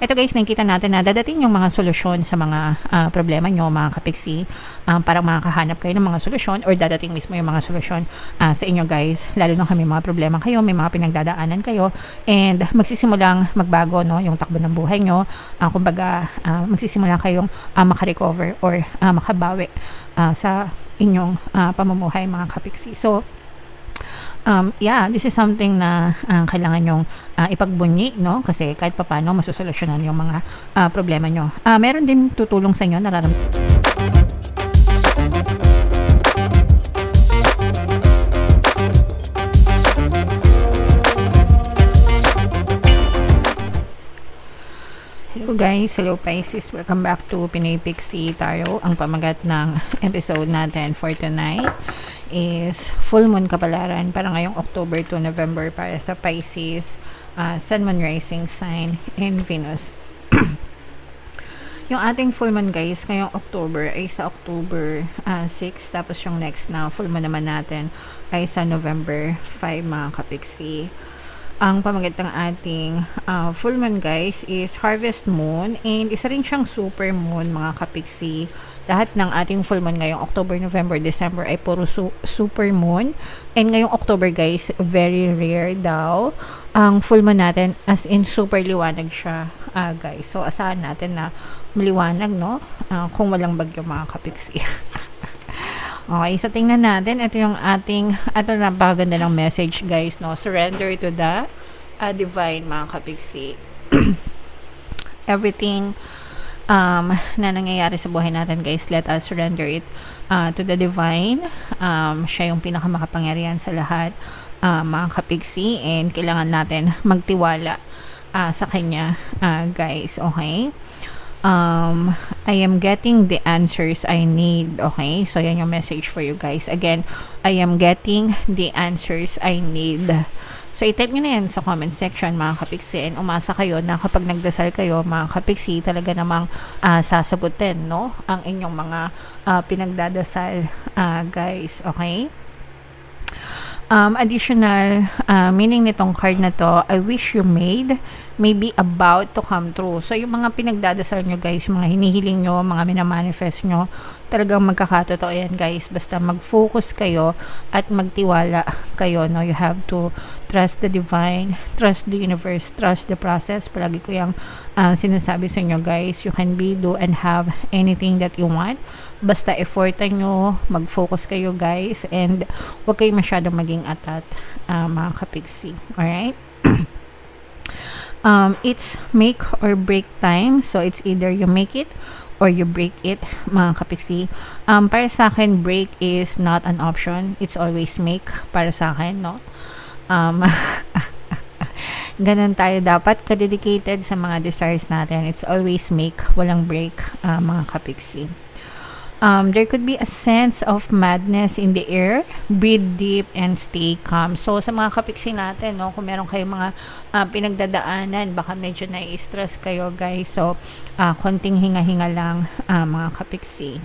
ito guys, nakikita natin na dadating yung mga solusyon sa mga problema nyo, mga kapiksi. Parang makakahanap kayo ng mga solusyon or dadating mismo yung mga solusyon sa inyo guys. Lalo na kami mga problema kayo, may mga pinagdadaanan kayo, and magsisimulang magbago, no, yung takbo ng buhay nyo. Kumbaga, magsisimula kayong makarecover or makabawi sa inyong pamumuhay, mga kapiksi. So, yeah, this is something na kailangan nyong ipagbunyi, no? Kasi kahit papaano masusolusyonan yung mga problema nyo. Meron din tutulong sa inyo, nararamdaman. Hello guys, hello Pisces, welcome back to Pinoy Pixie Tarot. Ang pamagat ng episode natin for tonight is full moon kapalaran para ngayong October to November para sa Pisces, Sun, Moon, Rising sign, and Venus. Yung ating full moon guys ngayong October ay sa October 6, tapos yung next na full moon naman natin ay sa November 5, mga kapiksi. Ang pamagat ng ating full moon guys is harvest moon, and isa rin siyang super moon, mga kapiksi. Lahat ng ating full moon ngayong October, November, December ay puro super moon, and ngayong October guys, very rare daw ang full moon natin, as in super liwanag siya guys. So asahan natin na maliwanag, no, kung walang bagyo, mga kapiksi. Okay, so tingnan natin. Ito yung ating, ito napakaganda ng message guys, no? Surrender to the divine, mga kapiksi. Everything na nangyayari sa buhay natin guys, let us surrender it to the divine. Siya yung pinakamakapangyarihan sa lahat, mga kapiksi, and kailangan natin magtiwala sa kanya guys, okay? I am getting the answers I need. Okay, so yan yung message for you guys. Again, I am getting the answers I need. So i-type nyo na yan sa comment section, mga kapiksi, and umasa kayo na kapag nagdasal kayo, mga kapiksi, talaga namang sasagutin, no, ang inyong mga pinagdadasal guys, okay? Additional meaning nitong card na to, I wish you made may be about to come true. So yung mga pinagdadasal nyo guys, yung mga hinihiling nyo, mga minamanifest nyo, talagang magkakatotoo yan guys. Basta mag-focus kayo at magtiwala kayo, no? You have to trust the divine, trust the universe, trust the process. Palagi ko yung sinasabi sa inyo guys, you can be, do, and have anything that you want. Basta effortan nyo, mag-focus kayo guys, and huwag kayo masyadong maging atat, mga kapiksi. Alright? It's make or break time. So it's either you make it or you break it, mga kapiksi. Para sa akin, break is not an option. It's always make para sa akin, no? Ganun tayo dapat ka-dedicated sa mga desires natin. It's always make, walang break, mga kapiksi. There could be a sense of madness in the air. Breathe deep and stay calm. So, sa mga kapiksi natin, no, kung meron kayong mga pinagdadaanan, baka medyo nai-stress kayo, guys. So, konting hinga-hinga lang, mga kapiksi.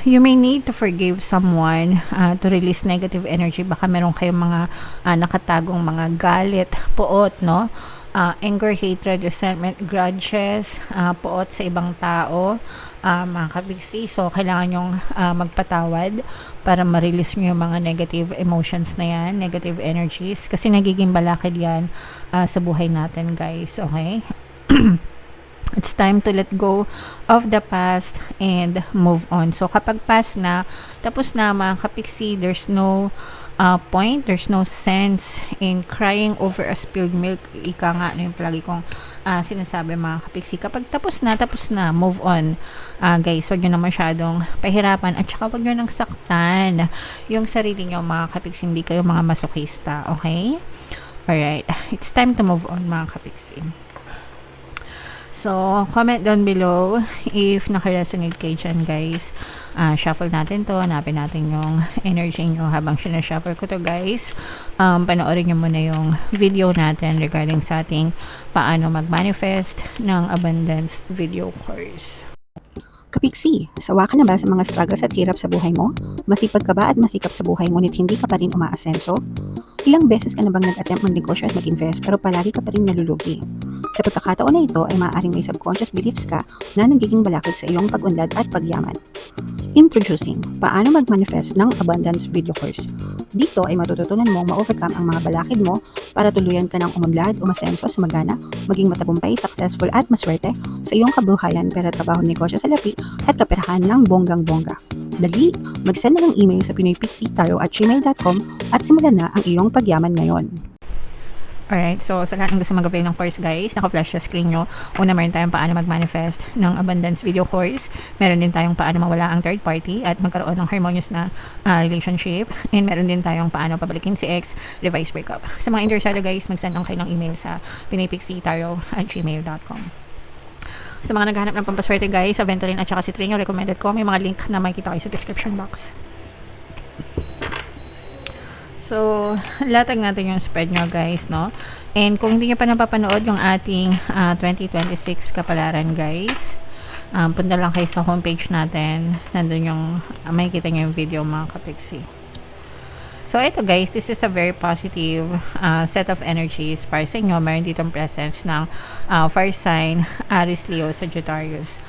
You may need to forgive someone to release negative energy. Baka meron kayong mga nakatagong mga galit, poot, no? Anger, hatred, resentment, grudges, poot sa ibang tao, mga kabigsi. So, kailangan nyong magpatawad para ma-release nyo yung mga negative emotions na yan, negative energies, kasi nagiging balakid yan sa buhay natin guys, okay? It's time to let go of the past and move on. So, kapag past na, tapos na, mga kapiksi, there's no point, there's no sense in crying over a spilled milk. Ika nga, no, yung palagi kong sinasabi, mga kapiksi. Kapag tapos na, move on. Guys, wag nyo na masyadong pahirapan, at saka wag nyo nang saktan yung sarili nyo, mga kapiksi. Hindi kayo mga masokista, okay? Alright, it's time to move on, mga kapiksi. So, comment down below if naka-resonate kayo dyan, guys. Shuffle natin to. Hanapin natin yung energy nyo habang sinashuffle ko to, guys. Panoorin nyo muna yung video natin regarding sa ating paano mag-manifest ng abundance video course. Kapiksi, sawa ka na ba sa mga struggles at hirap sa buhay mo? Masipag ka ba at masikap sa buhay ngunit hindi ka pa rin umaasenso? Ilang beses ka na bang nag-attempt magnegosyo at mag-invest pero palagi ka pa rin nalulugi? Sa pagkakataon na ito ay maaaring may subconscious beliefs ka na nagiging balakid sa iyong pag-unlad at pagyaman. Introducing, paano mag-manifest ng abundance video course. Dito ay matututunan mong ma-overcome ang mga balakid mo para tuluyan ka ng umunlad, umasenso, sumagana, maging matagumpay, successful at maswerte sa iyong kabuhayan, pera, trabaho, negosyo, salapi at kaperahan ng bonggang-bongga. Dali, mag-send na ng email sa pinoypixitaro@gmail.com at simulan na ang iyong pagyaman ngayon. Alright, so sa lahat ng gusto mag-avail ng course guys, naka-flash sa screen nyo. Una, meron tayong paano mag-manifest ng abundance video course. Meron din tayong paano mawala ang third party at magkaroon ng harmonious na relationship. And meron din tayong paano pabalikin si ex, revise breakup. Sa mga interesado guys, mag-send lang kayo ng email sa pinoypixitaro@gmail.com. Sa mga naghahanap ng pampaswerte guys, sa Venturin at saka si Trinio, recommended ko. May mga link na makikita kayo sa description box. So, latag natin yung spread nyo guys, no? And kung hindi nyo pa napapanood yung ating 2026 kapalaran guys, punta lang kayo sa homepage natin. Nandun yung, makikita nyo yung video mga kapiksi. So, ito guys, this is a very positive set of energies para sa inyo. Meron ditong presence ng fire sign, Aries, Leo, Sagittarius.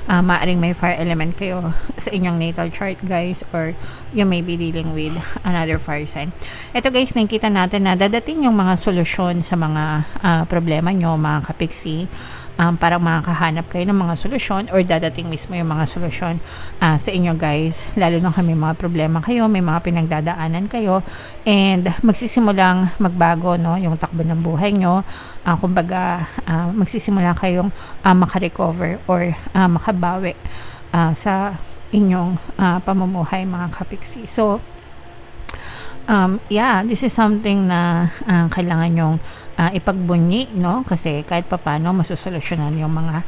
Maaring may fire element kayo sa inyong natal chart guys, or you may be dealing with another fire sign. Ito guys, nakikita natin na dadating yung mga solusyon sa mga problema nyo mga kapiksi. Para makakahanap kayo ng mga solusyon or dadating mismo yung mga solusyon sa inyo guys, lalo na kami mga problema kayo, may mga pinagdadaanan kayo and magsisimulang magbago no yung takbo ng buhay nyo. Kumbaga magsisimula kayong makarecover or makabawi sa inyong pamumuhay mga kapiksi. So yeah, this is something na kailangan nyong ipagbunyi, no? Kasi kahit papano masusolusyonan yung mga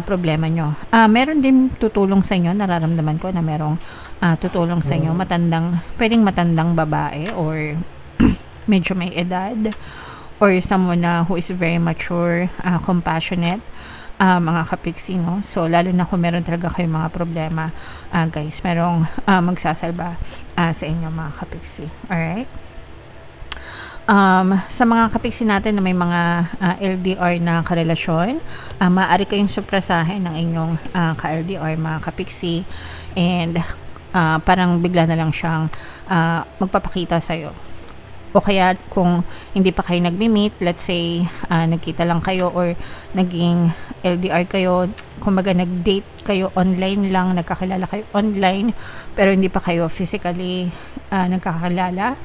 problema nyo. Meron din tutulong sa inyo, nararamdaman ko na merong tutulong sa inyo, pwedeng matandang babae or medyo may edad or someone who is very mature, compassionate, mga kapiksi, no? So, lalo na kung meron talaga kayong mga problema, guys, merong magsasalba sa inyo mga kapiksi. Alright? Sa mga kapiksi natin na may mga LDR na karelasyon, maaari kayong suprasahin ng inyong ka-LDR mga kapiksi and parang bigla na lang siyang magpapakita sa'yo. O kaya kung hindi pa kayo nagmi-meet, let's say nagkita lang kayo or naging LDR kayo, kumbaga nag-date kayo online lang, nagkakilala kayo online pero hindi pa kayo physically nagkakilala,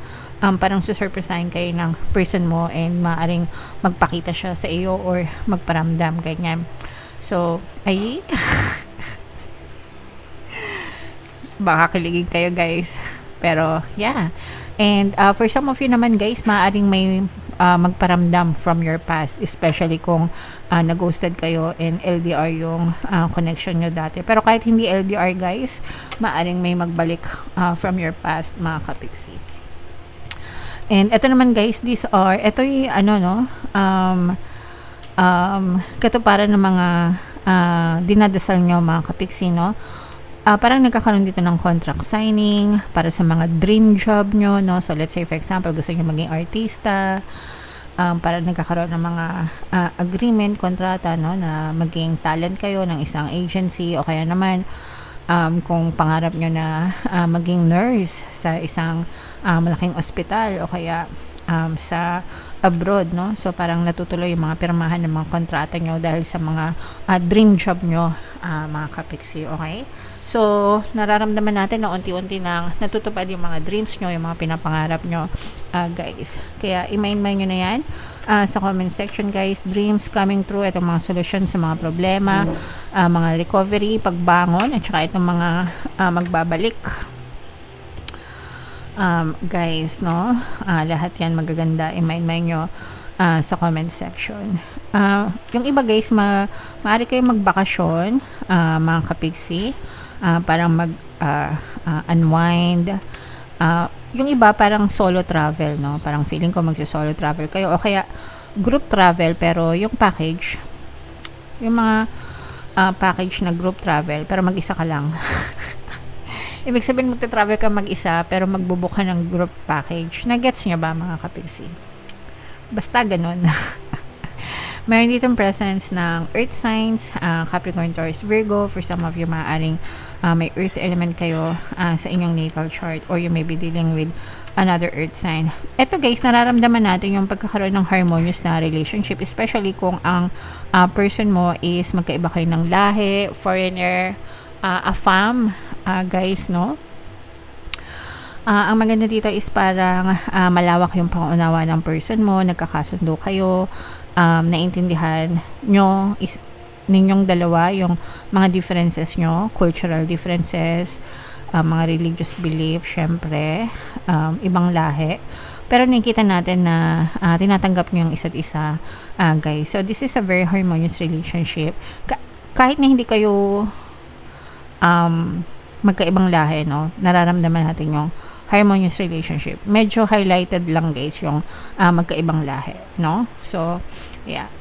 parang susurpresahin kayo ng person mo and maaaring magpakita siya sa iyo or magparamdam ganyan. So ay baka kiligin kayo guys, pero yeah. And for some of you naman guys, maaaring may magparamdam from your past, especially kung nag-ghosted kayo and LDR yung connection nyo dati. Pero kahit hindi LDR guys, maaaring may magbalik from your past mga kapiksi. And ito naman guys, ito yung katuparan ng mga dinadasal nyo mga kapiksi, no? Parang nagkakaroon dito ng contract signing para sa mga dream job nyo, no? So, let's say, for example, gusto nyo maging artista, parang nagkakaroon ng mga agreement, kontrata, no? Na maging talent kayo ng isang agency o kaya naman, kung pangarap nyo na maging nurse sa isang malaking ospital o kaya sa abroad, no? So, parang natutuloy yung mga pirmahan ng mga kontrata nyo dahil sa mga dream job nyo, mga kapiksi, okay? So, nararamdaman natin na unti-unti na natutupad yung mga dreams nyo, yung mga pinapangarap nyo, guys. Kaya, i-mind nyo na yan sa comment section, guys. Dreams coming true, itong mga solusyon sa mga problema, mga recovery, pagbangon, at saka itong mga magbabalik. Guys, no? Lahat yan magaganda. I-mind nyo sa comment section. Yung iba, guys, maaari kayo magbakasyon, mga kapiksi. Parang unwind. Yung iba parang solo travel, no? Parang feeling ko magsi-solo travel kayo o kaya group travel pero yung package, yung mga package na group travel, pero mag-isa ka lang. Ibig sabihin, magta-travel ka mag-isa, pero magbubook ka ng group package. Nagets niya ba, mga kapiksi? Basta ganun. Meron ditong presence ng earth signs, Capricorn, Taurus, Virgo. For some of you, maaaring may earth element kayo sa inyong natal chart, or you may be dealing with another earth sign. Eto guys, nararamdaman natin yung pagkakaroon ng harmonious na relationship, especially kung ang person mo is magkaiba kayo ng lahi, foreigner, a fam, guys, no? Ang maganda dito is parang malawak yung pangunawa ng person mo, nagkakasundo kayo, naintindihan nyo is ninyong dalawa yung mga differences nyo, cultural differences, mga religious belief, syempre, ibang lahi. Pero nakikita natin na tinatanggap nyo yung isa't isa, guys. So, this is a very harmonious relationship. Kahit na hindi kayo magkaibang lahi, no, nararamdaman natin yung harmonious relationship. Medyo highlighted lang, guys, yung magkaibang lahi, no? So, yeah.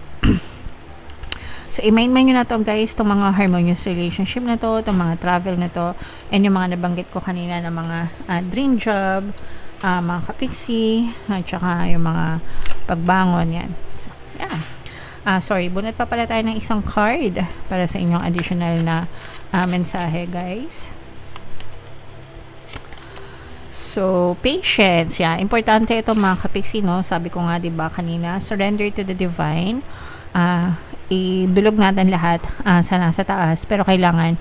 So, i-main nyo na to, guys, itong mga harmonious relationship na to, itong mga travel na to, and yung mga nabanggit ko kanina na mga dream job, mga kapiksi, at saka yung mga pagbangon, yan. So, yeah. Sorry, bunot pa pala tayo ng isang card para sa inyong additional na mensahe, guys. So, patience, yeah. Importante ito, mga kapiksi, no? Sabi ko nga, diba, kanina, surrender to the divine. Idulog natin lahat sa nasa taas, pero kailangan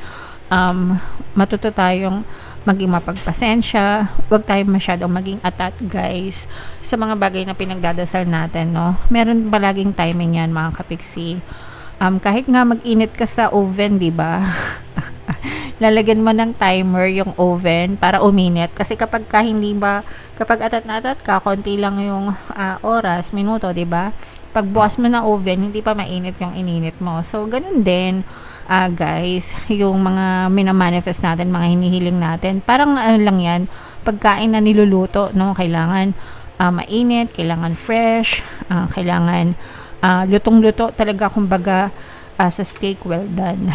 matuto tayong maging mapagpasensya. Huwag tayong masyadong maging atat, guys, sa mga bagay na pinagdadasal natin, no? Meron palaging timing yan, mga kapiksi. Kahit nga mag-init ka sa oven, diba? Lalagyan mo ng timer yung oven para uminit. Kasi kapag atat na atat ka, konti lang yung oras, minuto, diba? Pag bukas mo na oven, hindi pa mainit yung ininit mo. So, ganun din, guys, yung mga minamanifest natin, mga hinihiling natin. Parang ano lang yan, pagkain na niluluto, no? Kailangan mainit, kailangan fresh, kailangan lutong-luto talaga, kumbaga, sa steak, well done.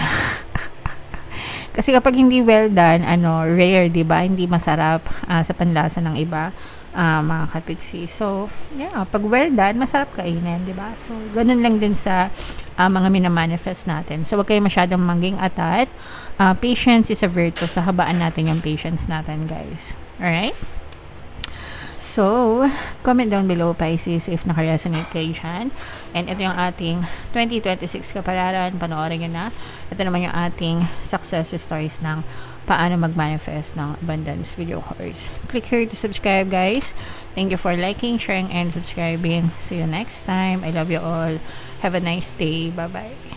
Kasi kapag hindi well done, rare, diba? Hindi masarap sa panlasa ng iba, mga kapiksi. So, yeah, pag well done, masarap kainin, diba? So, ganun lang din sa mga minamanifest natin. So, wag kayo masyadong maging atat. Patience is a virtue. So, habaan natin yung patience natin, guys. Alright? So, comment down below, Pisces, if naka-resonate kayo dyan. And ito yung ating 2026 kapalaran. Panoorin nyo na. Ito naman yung ating success stories ng paano mag-manifest ng abundance video course. Click here to subscribe, guys. Thank you for liking, sharing, and subscribing. See you next time. I love you all. Have a nice day. Bye-bye.